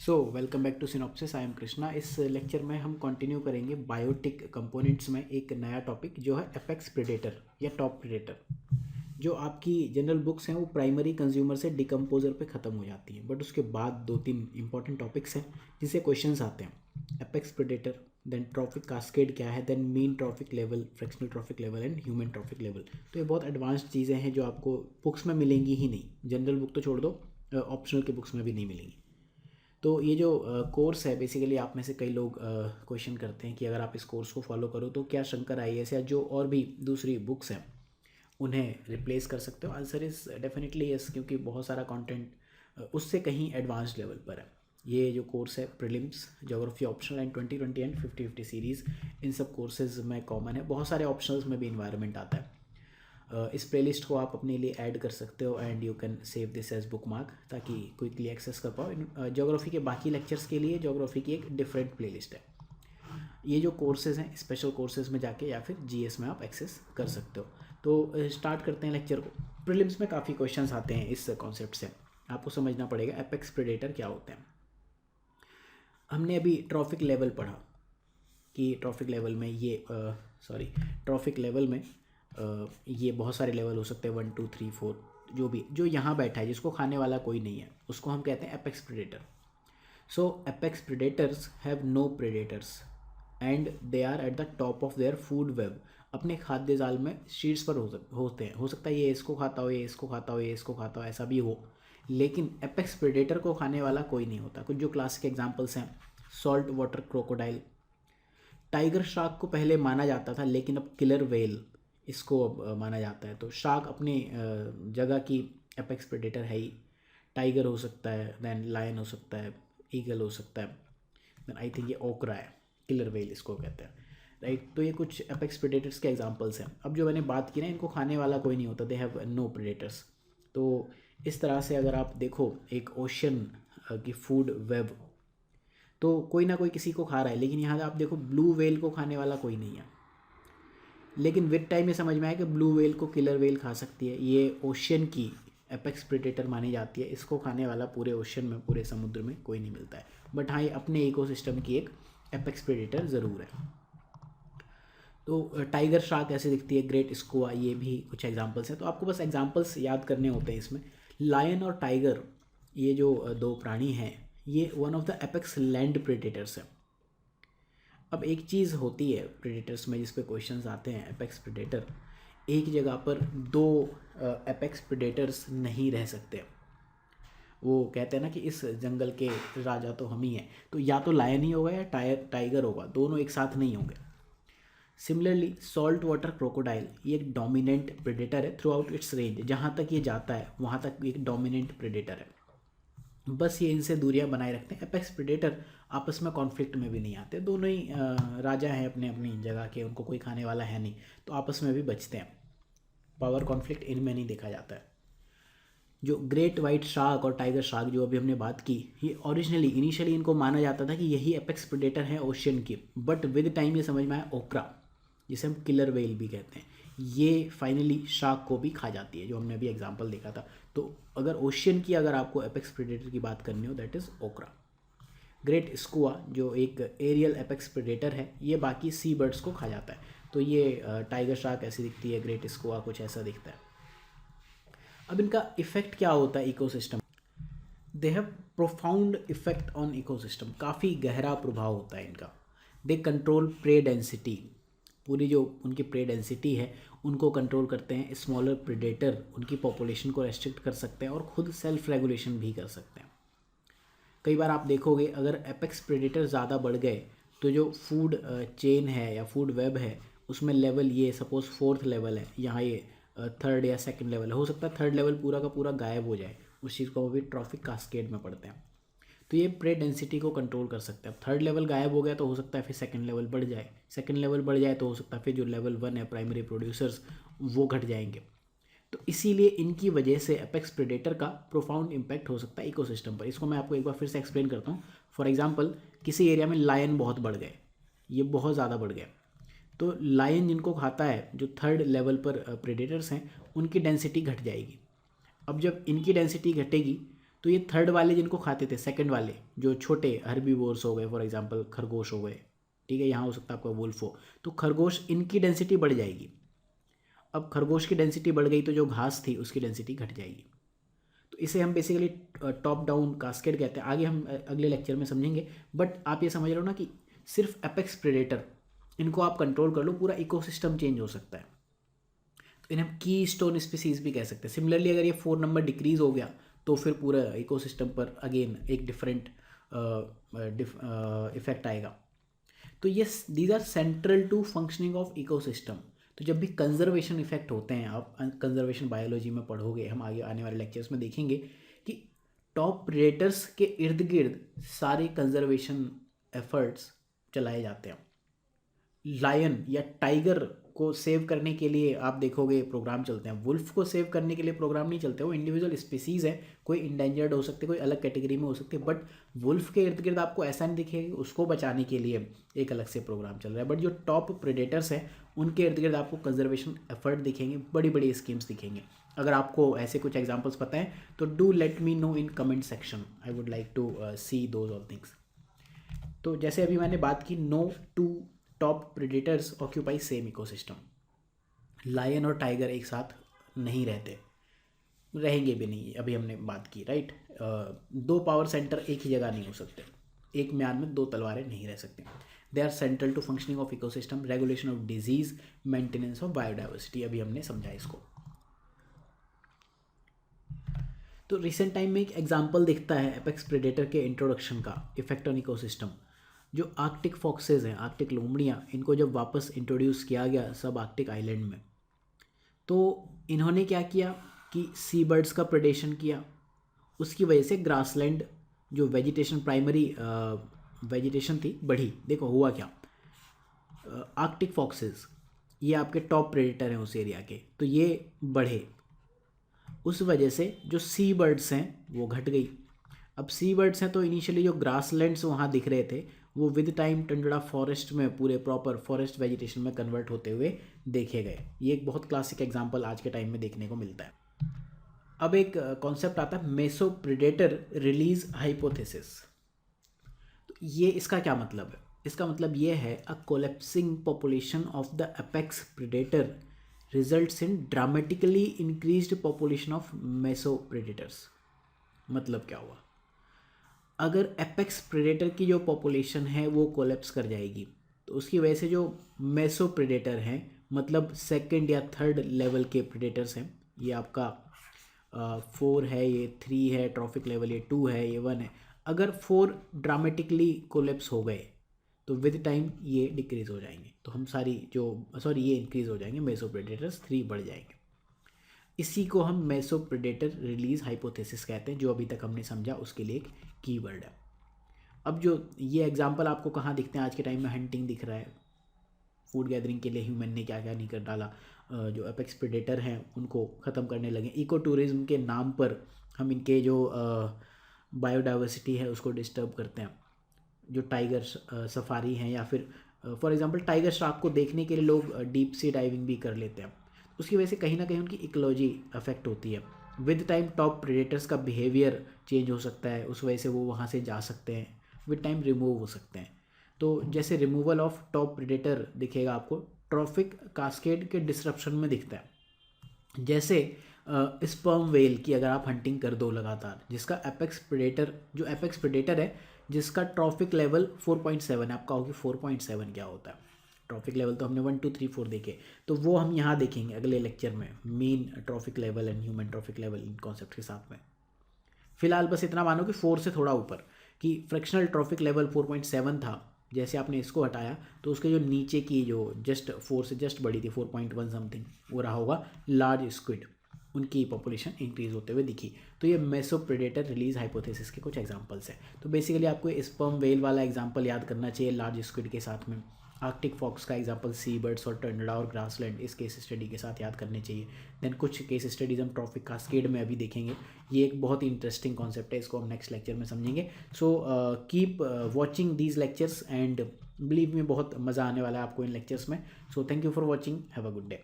Welcome back to synopsis. I am Krishna. इस lecture में हम कंटिन्यू करेंगे बायोटिक कंपोनेंट्स में एक नया टॉपिक जो है एपेक्स प्रेडेटर या टॉप प्रेडेटर। जो आपकी जनरल बुक्स हैं वो प्राइमरी कंज्यूमर से डिकम्पोजर पे ख़त्म हो जाती हैं, बट उसके बाद दो तीन इंपॉर्टेंट टॉपिक्स हैं जिससे क्वेश्चंस आते हैं। Apex predator, then trophic cascade क्या है, then mean trophic level, fractional trophic level and human trophic level. तो ये बहुत एडवांस्ड चीज़ें हैं जो आपको बुक्स में मिलेंगी ही नहीं। जनरल बुक तो छोड़ दो, ऑप्शनल के बुक्स में भी नहीं मिलेंगी। तो ये जो कोर्स है, बेसिकली आप में से कई लोग क्वेश्चन करते हैं कि अगर आप इस कोर्स को फॉलो करो तो क्या शंकर आईएएस या जो और भी दूसरी बुक्स हैं उन्हें रिप्लेस कर सकते हो। आंसर इज़ डेफिनेटली यस, क्योंकि बहुत सारा कंटेंट उससे कहीं एडवांस्ड लेवल पर है। ये जो कोर्स है prelims, geography optional and 2020 and 50-50 series, इन सब कोर्सेज में कॉमन है। बहुत सारे ऑप्शनल्स में भी इन्वायरमेंट आता है। इस प्लेलिस्ट को आप अपने लिए ऐड कर सकते हो and you can save this as bookmark, ताकि क्विकली एक्सेस कर पाओ। ज्योग्राफी के बाकी लेक्चर्स के लिए ज्योग्राफी की एक डिफरेंट प्लेलिस्ट है। ये जो कोर्सेज हैं स्पेशल कोर्सेज में जाके या फिर जीएस में आप एक्सेस कर सकते हो। तो स्टार्ट करते हैं लेक्चर को। प्रीलिम्स में काफ़ी क्वेश्चंस आते हैं इस कॉन्सेप्ट से। आपको समझना पड़ेगा एपेक्स प्रेडेटर क्या होते हैं। हमने अभी ट्रॉफिक लेवल पढ़ा कि ट्रॉफिक लेवल में ट्रॉफिक लेवल में ये बहुत सारे लेवल हो सकते हैं, 1 2 3 4। जो भी जो यहाँ बैठा है जिसको खाने वाला कोई नहीं है उसको हम कहते हैं apex predator. So apex predators have no predators and they are at the top of their food web. अपने खाद्य जाल में शीर्ष पर होते हैं। हो सकता है ये इसको खाता हो, ये इसको खाता हो, ये इसको खाता हो, ऐसा भी हो। लेकिन एपेक्स प्रेडेटर को खाने वाला कोई नहीं होता। कुछ जो क्लासिक एग्जाम्पल्स हैं, salt water crocodile, tiger shark को पहले माना जाता था लेकिन अब किलर वेल इसको अब माना जाता है। तो शार्क अपने जगह की एपेक्स प्रेडेटर है ही। टाइगर हो सकता है, देन लायन हो सकता है, ईगल हो सकता है, देन आई थिंक ये ओकरा है, किलर वेल इसको कहते हैं, राइट। तो ये कुछ एपेक्स प्रेडेटर्स के एग्जांपल्स हैं। अब जो मैंने बात की ना, इनको खाने वाला कोई नहीं होता, दे हैव नो प्रेडेटर्स। तो इस तरह से अगर आप देखो एक ओशन की फूड वेब, तो कोई ना कोई किसी को खा रहा है, लेकिन यहाँ आप देखो ब्लू वेल को खाने वाला कोई नहीं है। लेकिन विद टाइम ये समझ में आया कि ब्लू वेल को किलर वेल खा सकती है। ये ओशन की एपेक्स प्रेडेटर मानी जाती है। इसको खाने वाला पूरे ओशन में, पूरे समुद्र में कोई नहीं मिलता है। बट हाँ, ये अपने इकोसिस्टम की एक एपेक्स प्रेडेटर ज़रूर है। तो टाइगर शार्क ऐसे दिखती है, ग्रेट स्क्वा, ये भी कुछ एग्जांपल्स हैं। तो आपको बस एग्जांपल्स याद करने होते हैं इसमें। लायन और टाइगर, ये जो दो प्राणी हैं, ये one of the apex land predators है। अब एक चीज़ होती है प्रेडेटर्स में जिस पे क्वेश्चंस आते हैं, एपेक्स प्रेडेटर, एक जगह पर दो एपेक्स प्रेडेटर्स नहीं रह सकते। वो कहते हैं ना कि इस जंगल के राजा तो हम ही हैं, तो या तो लायन ही होगा या टाइगर होगा, दोनों एक साथ नहीं होंगे। सिमिलरली सॉल्ट वाटर क्रोकोडाइल, ये एक डोमिनेंट प्रेडेटर है थ्रू आउट इट्स रेंज। जहाँ तक ये जाता है वहाँ तक एक डोमिनेंट प्रेडेटर है। बस ये इनसे दूरियां बनाए रखते हैं। एपेक्स प्रेडेटर आपस में कॉन्फ्लिक्ट में भी नहीं आते। दोनों ही राजा हैं अपने अपनी जगह के, उनको कोई खाने वाला है नहीं, तो आपस में भी बचते हैं। पावर कॉन्फ्लिक्ट इनमें नहीं देखा जाता है। जो ग्रेट वाइट शार्क और टाइगर शार्क जो अभी हमने बात की, ये इनिशियली इनको माना जाता था कि यही एपेक्स प्रेडेटर हैं ओशियन की। बट विद टाइम ये समझ में आया ओकरा, जिसे हम किलर वेल भी कहते हैं, ये फाइनली शार्क को भी खा जाती है, जो हमने अभी एग्जांपल देखा था। तो अगर ओशियन की अगर आपको एपेक्स प्रेडेटर की बात करनी हो, दैट इज़ ओकरा। ग्रेट स्कुआ जो एक एरियल एपेक्स प्रेडेटर है, ये बाकी सी बर्ड्स को खा जाता है। तो ये टाइगर शार्क ऐसी दिखती है, ग्रेट स्कुआ कुछ ऐसा दिखता है। अब इनका इफेक्ट क्या होता है ecosystem? They have profound effect on ecosystem, काफ़ी गहरा प्रभाव होता है इनका। दे कंट्रोल प्रे डेंसिटी, पूरी जो उनकी प्रे डेंसिटी है उनको कंट्रोल करते हैं। स्मॉलर प्रेडेटर उनकी पॉपुलेशन को रेस्ट्रिक्ट कर सकते हैं और खुद सेल्फ रेगुलेशन भी कर सकते हैं। कई बार आप देखोगे अगर एपेक्स प्रेडेटर ज़्यादा बढ़ गए तो जो फूड चेन है या फूड वेब है उसमें लेवल, ये सपोज 4th लेवल है, यहाँ ये 3rd या 2nd लेवल है, हो सकता है 3rd लेवल पूरा का पूरा गायब हो जाए। उस चीज़ को वो भी ट्रॉफिक कास्केड में पढ़ते हैं। तो ये प्रे डेंसिटी को कंट्रोल कर सकते हैं। अब 3rd लेवल गायब हो गया तो हो सकता है फिर 2nd लेवल बढ़ जाए, 2nd लेवल बढ़ जाए तो हो सकता है फिर जो लेवल 1 है प्राइमरी प्रोड्यूसर्स, वो घट जाएंगे। तो इसीलिए इनकी वजह से एपेक्स प्रेडेटर का प्रोफाउंड इम्पैक्ट हो सकता है इकोसिस्टम पर। इसको मैं आपको एक बार फिर से एक्सप्लेन करता हूँ। फॉर एग्जांपल, किसी एरिया में लायन बहुत बढ़ गए, ये बहुत ज़्यादा बढ़ गए, तो लायन जिनको खाता है, जो 3rd लेवल पर प्रेडेटर्स हैं, उनकी डेंसिटी घट जाएगी। अब जब इनकी डेंसिटी घटेगी तो ये थर्ड वाले जिनको खाते थे, सेकंड वाले जो छोटे हर्बीवोर्स हो गए, फॉर एग्जांपल खरगोश हो गए, ठीक है, यहाँ हो सकता है आपका वुल्फ हो, तो खरगोश इनकी डेंसिटी बढ़ जाएगी। अब खरगोश की डेंसिटी बढ़ गई तो जो घास थी उसकी डेंसिटी घट जाएगी। तो इसे हम बेसिकली टॉप डाउन कास्केड कहते हैं। आगे हम अगले लेक्चर में समझेंगे, बट आप ये समझ रहे हो ना कि सिर्फ एपेक्स प्रेडेटर इनको आप कंट्रोल कर लो, पूरा इकोसिस्टम चेंज हो सकता है। तो इन्हें की स्टोन स्पीसीज भी कह सकते हैं। सिमिलरली अगर ये 4 नंबर डिक्रीज हो गया तो फिर पूरा इकोसिस्टम पर अगेन एक डिफरेंट इफेक्ट आएगा। तो ये these are central to functioning of ecosystem. तो जब भी कंजर्वेशन इफेक्ट होते हैं, आप कंजर्वेशन बायोलॉजी में पढ़ोगे, हम आगे आने वाले लेक्चर्स में देखेंगे कि टॉप प्रेडेटर्स के इर्द गिर्द सारे कंजर्वेशन एफर्ट्स चलाए जाते हैं। लायन या टाइगर को सेव करने के लिए आप देखोगे प्रोग्राम चलते हैं, वुल्फ को सेव करने के लिए प्रोग्राम नहीं चलते। वो इंडिविजुअल स्पीसीज़ है, कोई इंडेंजर्ड हो सकते, कोई अलग कैटेगरी में हो सकते, बट वुल्फ के इर्द गिर्द आपको ऐसा नहीं दिखेगा उसको बचाने के लिए एक अलग से प्रोग्राम चल रहा है। बट जो टॉप प्रेडेटर्स हैं उनके इर्द गिर्द आपको कंजर्वेशन एफर्ट दिखेंगे, बड़ी बड़ी स्कीम्स दिखेंगे। अगर आपको ऐसे कुछ एग्जाम्पल्स पता है तो do let me know in comment section, I would like to see those all things. तो जैसे अभी मैंने बात की, no two top predators occupy same ecosystem. Lion और टाइगर एक साथ नहीं रहते, रहेंगे भी नहीं, अभी हमने बात की, राइट। 2 पावर सेंटर एक ही जगह नहीं हो सकते, एक म्यान में 2 तलवारें नहीं रह सकती। They are central to functioning of ecosystem, regulation of disease, maintenance of biodiversity, अभी हमने समझा इसको। तो रिसेंट टाइम में एक एग्जाम्पल दिखता है एपेक्स प्रेडेटर के इंट्रोडक्शन का, इफेक्ट ऑन इकोसिस्टम। जो आर्कटिक फॉक्सेज हैं, आर्कटिक लोमड़ियाँ, इनको जब वापस इंट्रोड्यूस किया गया सब आर्कटिक आइलैंड में, तो इन्होंने क्या किया कि सी बर्ड्स का प्रेडेशन किया। उसकी वजह से ग्रासलैंड जो वेजिटेशन, प्राइमरी वेजिटेशन थी, बढ़ी। देखो हुआ क्या, आर्कटिक फॉक्सेस ये आपके टॉप प्रेडेटर हैं उस एरिया के, तो ये बढ़े। उस वजह से जो सी बर्ड्स हैं वो घट गई। अब सी बर्ड्स हैं तो इनिशियली जो ग्रासलैंड्स वहाँ दिख रहे थे वो विद टाइम टंडड़ा फॉरेस्ट में, पूरे प्रॉपर फॉरेस्ट वेजिटेशन में कन्वर्ट होते हुए देखे गए। ये एक बहुत क्लासिक एग्जांपल आज के टाइम में देखने को मिलता है। अब एक कॉन्सेप्ट आता है मेसो प्रेडेटर रिलीज हाइपोथेसिस। तो ये इसका क्या मतलब है? इसका मतलब ये है a collapsing population of the apex predator results in dramatically increased population of meso predators. मतलब क्या हुआ, अगर एपेक्स प्रेडेटर की जो पॉपुलेशन है वो कोलैप्स कर जाएगी तो उसकी वजह से जो मेसो प्रेडेटर हैं, मतलब सेकंड या थर्ड लेवल के प्रेडेटर्स हैं, ये आपका 4 है, ये 3 है ट्रॉफिक लेवल, ये 2 है, ये 1 है, अगर 4 ड्रामेटिकली कोलैप्स हो गए तो विद टाइम ये डिक्रीज़ हो जाएंगे। तो हम ये इंक्रीज़ हो जाएंगे, मेसो प्रेडेटर्स 3 बढ़ जाएंगे। इसी को हम मेसो प्रेडेटर रिलीज हाइपोथेसिस कहते हैं, जो अभी तक हमने समझा उसके लिए एक कीवर्ड है। अब जो ये एग्जांपल आपको कहाँ दिखते हैं आज के टाइम में, हंटिंग दिख रहा है, फूड गैदरिंग के लिए ह्यूमन ने क्या क्या नहीं कर डाला, जो एपेक्स प्रेडेटर हैं उनको ख़त्म करने लगे, इको टूरिज्म के नाम पर हम इनके जो बायोडाइवर्सिटी है उसको डिस्टर्ब करते हैं। जो टाइगर सफारी हैं या फिर फॉर एग्जांपल टाइगर शार्क को देखने के लिए लोग डीप सी डाइविंग भी कर लेते हैं, उसकी वजह से कहीं ना कहीं उनकी इकोलॉजी अफेक्ट होती है। विद टाइम टॉप प्रेडेटर्स का बिहेवियर चेंज हो सकता है, उस वजह से वो वहाँ से जा सकते हैं, विद टाइम रिमूव हो सकते हैं। तो जैसे रिमूवल ऑफ टॉप प्रेडेटर दिखेगा आपको ट्रॉफिक कास्केड के डिस्रप्शन में दिखता है। जैसे स्पर्म वेल की अगर आप हंटिंग कर दो लगातार, जिसका एपेक्स प्रेडेटर है जिसका ट्रॉफिक लेवल 4.7 है, आपका होगी 4.7 क्या होता है। ट्रॉफिक लेवल तो हमने 1 2 3 4 देखे, तो वो हम यहाँ देखेंगे अगले लेक्चर में, mean trophic level and human trophic level in concept के साथ में। फिलहाल बस इतना मानो कि 4 से थोड़ा ऊपर कि फ्रैक्शनल ट्रॉफिक लेवल 4.7 था, जैसे आपने इसको हटाया तो उसके जो नीचे की जो जस्ट 4 से जस्ट बड़ी थी 4.1 समथिंग, वो रहा होगा लार्ज स्क्विड, उनकी पॉपुलेशन इंक्रीज होते हुए दिखी। तो ये मेसो प्रेडेटर रिलीज हाइपोथेसिस के कुछ एग्जांपल्स हैं। तो बेसिकली आपको स्पर्म वेल वाला एग्जांपल याद करना चाहिए लार्ज स्क्विड के साथ में, आर्कटिक फॉक्स का एग्जांपल सी बर्ड्स और टर्नडा और ग्रासलैंड इस केस स्टडी के साथ याद करने चाहिए। देन कुछ केस स्टडीज़ हम ट्रॉफिक कास्केड में अभी देखेंगे, ये एक बहुत ही इंटरेस्टिंग कॉन्सेप्ट है, इसको हम नेक्स्ट लेक्चर में समझेंगे। So keep watching these lectures and believe में बहुत मज़ा आने वाला है आपको इन लेक्चर्स में। So thank you for watching, have a good day.